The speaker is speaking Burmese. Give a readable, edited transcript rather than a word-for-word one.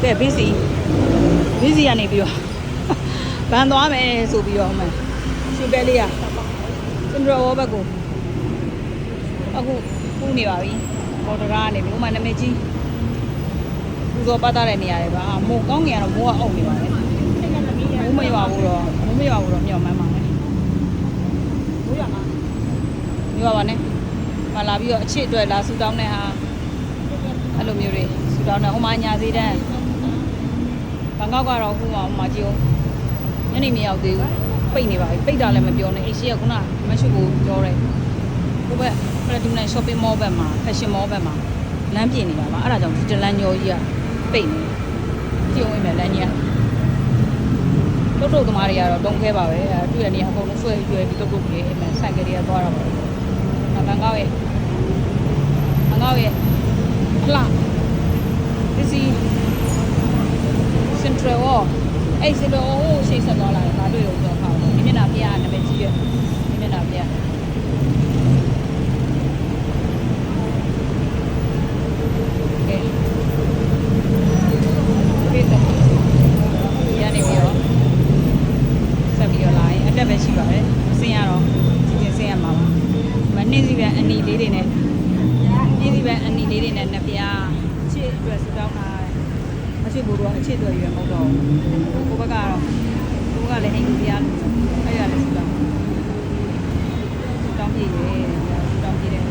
တဲ့ဘီစီကနေပြီးတော့ဘန်သွားမယ်ဆိုပြီးတော့မှရွှေပဲလေးကစင်ဒရောဘက်ကိုအခုပူနေပါပြီပေါ်တရာကနေပြီးဥမာနာမည်ကြီးပူဇော်ပတ်တဲ့နေရာတွေပါမိုးကောင်းငင်ကတော့မိုးကအုပ်နေပါလေမိုးမရွာဘူးတော့မျှော်မှန်းပါမယ်မိုးရွာမှာရွာပါနဲ့မလာပြီးတော့အချစ်အတွက်လာဆူတောင်းတဲ့ဟာအဲ့လိုမျိုးတွေဆူတောင်းတဲ့ဟိုမှာညာသေးတဲ့ဘန်ကောက်ကတော့ဟိုမှာကြည့်ဦးညနေမရောက်သေးဘူးပိတ်နေပါပြီပိတ်တာလည်းမပြောနဲ့အေးရှိကခုနမရှုကိုပြောတယ်ဟိုဘက်ပလက်တူနန် shopping mall ဘက်မှာ fashion mall ဘက်မှာလမ်းပြင်နေတာပါအဲ့ဒါကြောင့်ဒီတလန်ညောကြီးကပိတ်နေကြည့်ဦးမယ်လမ်းကြီးကတုတ်သမားတွေကတော့တုံးခဲပါပဲတွေ့ရနေအကုန်လုံးဆွဲရွယ်ပြီးတုတ်ကြီးအိမ်မှာဆိုင်ကလေးကသွားတာပါဘန်ကောက်ရဲ့အလှဒီစီစင်ထရယ်ဝေါ်အဲ့စင်ထရယ်ဝေါ်ကိုရှေ့ဆက်သွားလာတယ်ငါတွေ့လို့ပြောခါတော့ဒီမျက်နှာပြရနာမည်ကြီးရဲ့ဒီမျက်နှာပြကဲပြေတော့ရနေပြီရောဆက်ပြီးတော့လာရင်အတက်ပဲရှိပါပဲဆင်းရတော့ချင်းဆင်းရမှာပါမနှင်းစီပြန်အနီလေးတွေနဲ့နှစ်ပြားချစ်အတွက်စတောင်းတာအချစ်ဘူတော့အချစ်တွေရွယ်မဟုတ်တော့ကိုဘက်ကတော့ကိုကလည်းအိမ်ကြီးပြားအဲ့ရလည်းစတောင်းပြည့်တယ်စတောင်းပြည့်တယ်